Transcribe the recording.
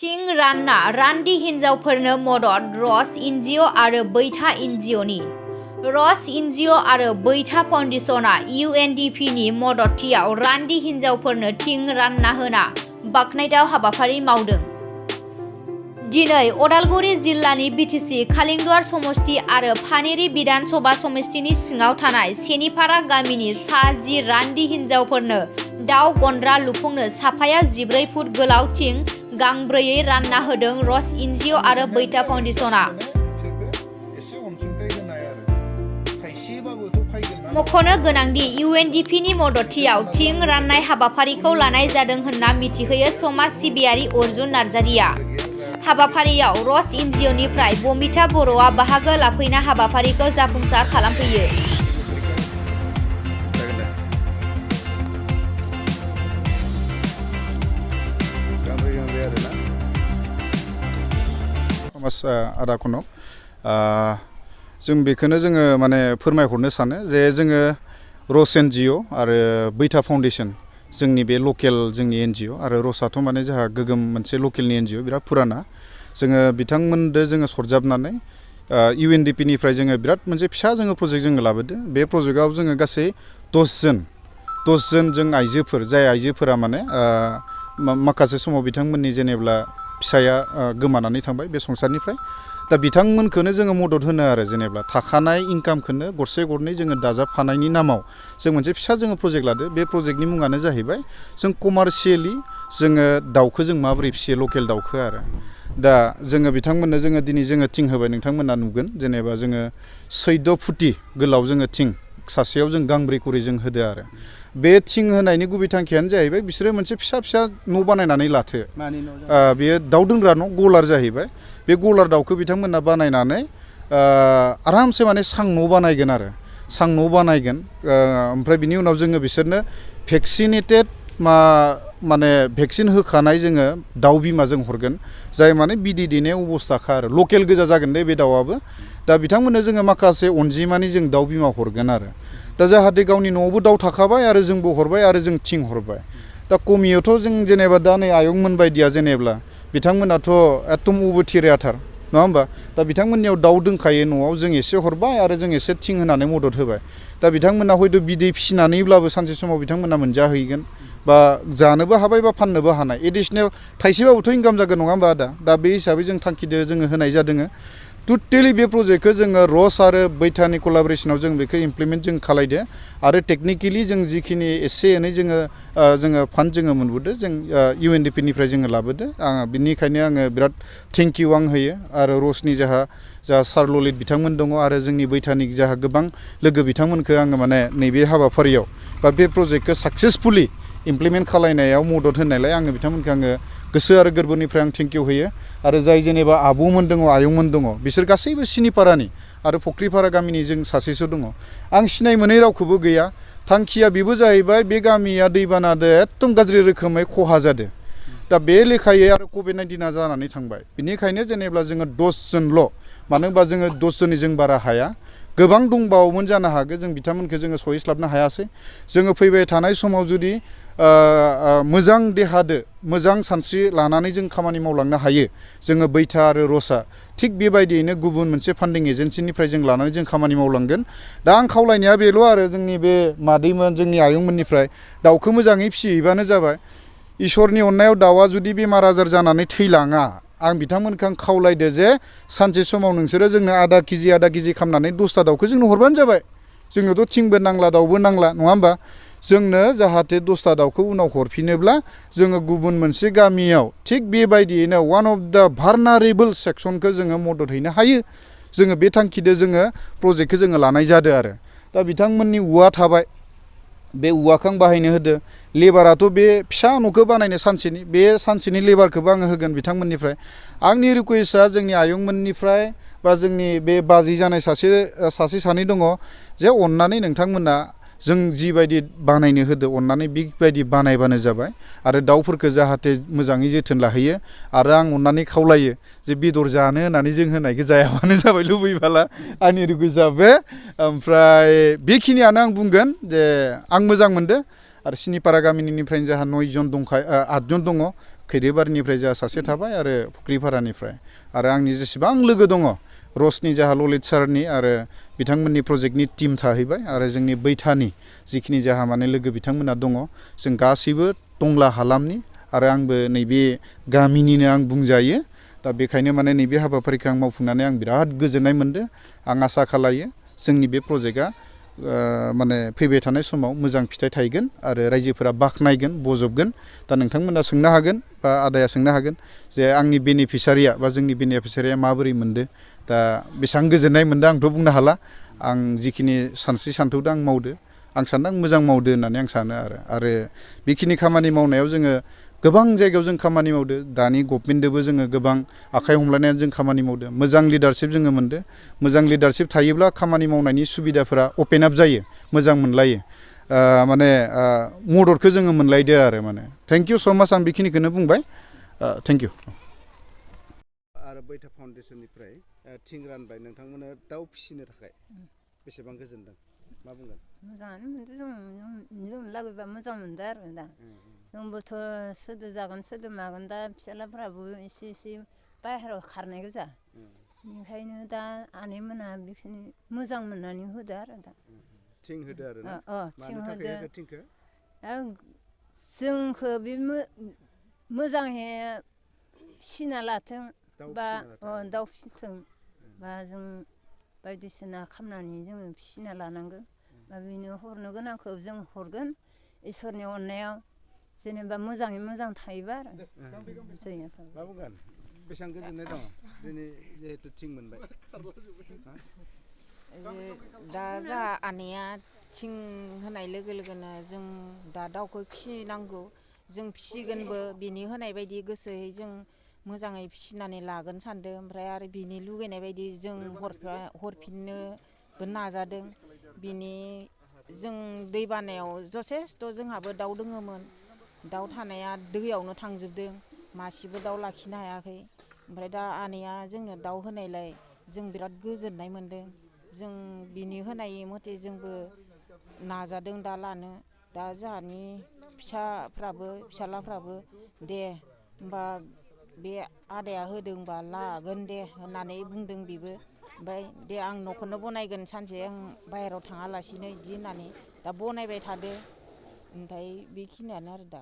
थिं रानना रान्दि हिन्जावफोरनो मदद रस एनजिअ आरो बैथा एनजिअनि रस एनजिअ आरो बैथा फाउन्डेसनआ UNDPनि मददथियाव रान्दि हिन्जावफोरनो थिं रानना होना बाख्नायथाव हाबाफारि मावदों। दिनै अदालगुरि जिल्लानि BTC खालिंदुवार समष्टि आरो फानेरि बिधान सभा समष्टिनि सिङाव थानाय सेनिपारा गामिनि सा 10 रान्दि हिन्जावफोरनो दाउ गन्द्रा लुफुंनो साफायाव 14 फुट गोलाव थिं गांब्रैयै रानना होदों रस एनजिअ आरो बैथा फाउन्डेसनआ। मख'नो गोनांदि UNDPनि मददथियाव थिं राननाय हाबाफारिखौ लानाय जादों होनना मिथिहोयो समाज सिबियारि अर्जुन नार्जारिया। हाबाफारियाव रस एनजिअनिफ्राय बमिता बर'आ बाहागो लाफैना हाबाफारिखौ जाफुंसार खालामफैयो। आदा खनक जों बेखौनो जोङो माने फोरमायहरनो सानो जे जोङो रस एनजिअ आरो बैथा फाउन्डेसन जोंनि बे लकेल जोंनि एनजिअ आरो रसआथ' माने जोंहा गोगोम मोनसे लकेलनि एनजिअ बिराद फुराना जोङो बिथांमोनदो जोङो सरजाबनानै UNDPनिफ्राय जोङो बिराद मोनसे फिसा जोङो प्रजेक्ट जोङो लाबोदों। बे प्रजेक्टआव जोङो गासै 10 जन जों आइजोफोर जाय आइजोफोरा माने माखासे समाव बिथांमोननि जेनेब्ला फिसाया गोमानानै थांबाय बे संसारनिफ्राय दा बिथांमोनखौनो जोङो मदद होनो आरो जेनेबा थाखानाय इनकामखौनो गरसे गरनै जोङो दाजाबफानायनि नामाव जों मोनसे फिसा जोङो प्रजेक्ट लादो। बे प्रजेक्टनि मुङानो जाहैबाय जों कमार्शियेलि जोङो दाउखौ जों माबोरै फिसियो लकेल दाउखौ आरो दा जोङो बिथांमोननो जोङो दिनै जोङो थिं होबाय नोंथांमोना नुगोन जेनेबा जोङो 14 फुटि गोलाव जोङो थिं सासेयाव जों गांब्रै करि जों होदो आरो बे थिं होनायनि गुबै थांखियानो जाहैबाय बिसोरो मोनसे फिसा फिसा न' बानायनानै लाथो बेयो दाउ दोनग्रा न' गलार जाहैबाय बे गलार दाउखौ बिथांमोना बानायनानै आरामसे माने सां न' बानायगोन आरो सां न' बानायगोन ओमफ्राय बिनि उनाव जोङो बिसोरनो भेक्सिनेटेड माने भेक्सिन होखानाय जोङो दाउ बिमा जों हरगोन जाय माने बिदै दैनाय अबस्थाखा आरो लकेल गोजा जागोन दे बे दाउआबो दा बिथांमोननो जोङो माखासे अनजिमानि जों दाउ बिमा हरगोन आरो दा जाहाथे गावनि न'आवबो दाउ थाखाबाय आरो जोंबो हरबाय आरो जों थिं हरबाय दा कमियावथ' जों जेनेबा दा नै आयंमोन बायदिया जेनेब्ला बिथांमोनाथ' एकदम उबोथिराथार नङा होमबा दा बिथांमोननियाव दाउ दोनखायो न'आव जों एसे हरबाय आरो जों एसे थिं होनानै मदद होबाय दा बिथांमोना हयथ' बिदै फिसिनानैब्लाबो सानसे समाव बिथांमोना मोनजाहैगोन बा जानोबो हाबाय बा फाननोबो हानाय एडिशनेल थाइसेबाबोथ' इनकाम जागोन नङा होमबा दा बे हिसाबै जों थांखिदो जोङो होनाय जादों। टटेलि बे प्रजेक्टखौ जोङो रस आरो बैथानि कलाबरेसनाव जों बेखौ इमप्लिमेन्ट जों खालायदो आरो टेकनिकेलि जों जिखिनि एसे एनै जोङो फान्ड जोङो मोनबोदो जों UNDPनिफ्राय जोङो लाबोदो बिनिखायनो आङो बिराद थेंक इउ आं होयो आरो रसनि जाहा सार ललित बिथांमोन दङ आरो जोंनि बैथानि जाहा गोबां लोगो बिथांमोनखौ आङो माने नैबे हाबाफारियाव बा बे प्रजेक्टखौ साक्सेसफुलि इमप्लिमेन्ट खालायनायाव मदद होनायलाय आङो बिथांमोनखौ आङो गोसो आरो गोरबोनिफ्राय आं थेंक इउ होयो आरो जाय जेनेबा आब'मोन दङ आयंमोन दङ बिसोर गासैबो सिनिपारानि आरो फख्रिपारा गामिनि जों सासेसो दङ आं सिनाय मोनै रावखौबो गैया थांखिया बेबो जाहैबाय बे गामिया दैबानादो एकदम गाज्रि रोखोमै खहा जादों दा बे लेखायै आरो COVID-19 जानानै थांबाय बिनिखायनो जेनेबा जोङो 10 जनल' मानो होनबा जोङो 10 जननि जों बारा हाया गोबां दंबावोमोन जानो हागौ जों बिथांमोनखौ जोङो सहैस्लाबनो हायासै जोङो फैबाय थानाय समाव जुदि मोजां देहादो मोजां सानस्रि लानानै जों खामानि मावलांनो हायो जोङो बैथा आरो रसा थिग बेबायदियैनो गुबुन मोनसे फान्डिं एजेन्सिनिफ्राय जों लानानै जों खामानि मावलांगोन दा आं खावलायनाया बेल' आरो जोंनि बे मादैमोन जोंनि आयंमोननिफ्राय दाउखौ मोजाङै फिसिहैबानो जाबाय इसोरनि अननायाव दाउआ जुदि बेमार आजार जानानै थैलाङा आं बिथांमोनखौ आं खावलायदो जे सानसे समाव नोंसोरो जोंनो आधा केजि खालामनानै 10ता दाउखौ जोंनो हरबानो जाबाय जोंनोथ' थिंबो नांला दाउबो नांला नङा होमबा जोंनो जाहाथे 10ता दाउखौ उनाव हरफिनोब्ला जोङो गुबुन मोनसे गामियाव थिग बेबायदियैनो वान अफ दा भार्नारेबल सेक्सनखौ जोङो मदद हैनो हायो जोङो बे थांखिदो जोङो प्रजेक्टखौ जोङो लानाय जादों आरो दा बिथांमोननि औवा थाबाय बे औवाखौ आं बाहायनो होदो लेबाराथ' बे फिसा न'खौ बानायनो सानसेनि लेबारखौबो आङो होगोन बिथांमोननिफ्राय आंनि रिकुवेस्टआ जोंनि आयंमोननिफ्राय बा जोंनि बे बाजै जानाय सासे सानै दङ जे अननानै नोंथांमोना जों जिबायदि बानायनो होदो अननानै बेबायदि बानायबानो जाबाय आरो दाउफोरखौ जाहाथे मोजाङै जोथोन लाहैयो आरो आं अननानै खावलायो जे बेदर जानो होननानै जों होनायखौ जायाबानो जाबाय लुबैबाला आंनि रिकुवेस्टआ बे ओमफ्राय बेखिनियानो आं बुंगोन जे आं मोजां मोनदो आरो सिनिपारा गामिनिफ्रायनो जोंहा 9 जन दंखायो 8 जन दङ खैरिबारिनिफ्राय जोंहा सासे थाबाय आरो फुख्रिपारानिफ्राय आरो आंनि जेसेबां लोगो दङ रसनि जाहा ललित सारनि आरो बिथांमोननि प्रजेक्टनि टीम थाहैबाय आरो जोंनि बैथानि जिखिनि जाहा माने लोगो बिथांमोना दङ जों गासैबो टंला हालामनि आरो आंबो नैबे गामिनिनो आं बुंजायो दा बेखायनो माने नैबे हाबाफारिखौ आं मावफुंनानै आं बिराद गोजोननाय मोनदों आं आसा खालायो जोंनि बे प्रजेक्टआ माने फैबाय थानाय समाव मोजां फिथाइ थायगोन आरो रायजोफोरा बाख्नायगोन बजबगोन दा नोंथांमोना सोंनो हागोन बा आदाया सोंनो हागोन जे आंनि बेनिफिसारिया बा जोंनि बेनिफिसारिया माबोरै मोनदो दा बेसेबां गोजोननाय मोनदों आंथ' बुंनो हाला आं जिखिनि सानस्रि सानथौदों आं मावदो आं सानदों मोजां मावदो होननानै आं सानो आरो बेखिनि खामानि मावनायाव जोङो गोबां जायगायाव जों खामानि मावदो दानि गभमेन्टदोबो जोङो गोबां आखाइ हमलायनानै जों खामानि मावदो मोजां लिडारशिप जोङो मोनदो मोजां लिडारशिप थायोब्ला खामानि मावनायनि सुबिदाफोरा अपेन आप जायो मोजां मोनलायो माने मददखौ जोङो मोनलायदो आरो माने थेंक इउ स' माच आं बेखिनिखौनो बुंबाय थेंक इउ आरो बैथा फाउन्डेसननिफ्राय थिं रानबाय नोंथांमोना दाउ फिसिनो थाखाय बेसेबां गोजोनदों मा बुंगोन मोजाङानो मोनदों जों लाबोबा मोजां मोनदों आरो दा जोंबोथ' सोदो जागोन सोदो मागोन दा फिसालाफ्राबो एसे बाहेरायाव खारनाय गोजा ओंखायनो दा आनैमोना बेखिनि मोजां मोननानै होदो आरो दा थिं होदो आरो ना थिं होदो थिंखो जोंखौ बे मोजाङै फिसिना लाथों बा दाउ फिसिथों बा जों बायदिसिना खालामनानै जोङो फिसिना लानांगोन बा बेनो हरनो गोनांखौ जों हरगोन इसोरनि अननायाव जेनेबा मोजाङै मोजां थायोबा आरो मा बुंगोन बेसेबां गोजोननाय दङ दिनै जिहेतु थिं मोनबाय दा जोंहा आनैया थिं होनाय लोगो लोगोनो जों दा दाउखौ फिसिनांगौ जों फिसिगोनबो बिनि होनाय बायदि गोसोयै जों मोजाङै फिसिनानै लागोन सानदों ओमफ्राय आरो बिनि लुगैनाय बायदि जों हरफिननोबो नाजादों बिनि जों दै बानायाव जथेस्थ' जोंहाबो दाउ दङमोन दाउ थानाया दैयावनो थांजोबदों मासेबो दाउ लाखिनो हायाखै ओमफ्राय दा आनैया जोंनो दाउ होनायलाय जों बिराद गोजोननाय मोनदों जों बिनि होनाय मथे जोंबो नाजादों दा लानो दा जोंहानि फिसालाफ्राबो दे होमबा बे आदाया होदोंबा लागोन दे होननानै बुंदों बेबो ओमफ्राय दे आं न'खौनो बनायगोन सानसे आं बाहेरायाव थाङालासिनो बिदि होननानै दा बनायबाय थादो ओमफ्राय बेखिनियानो आरो दा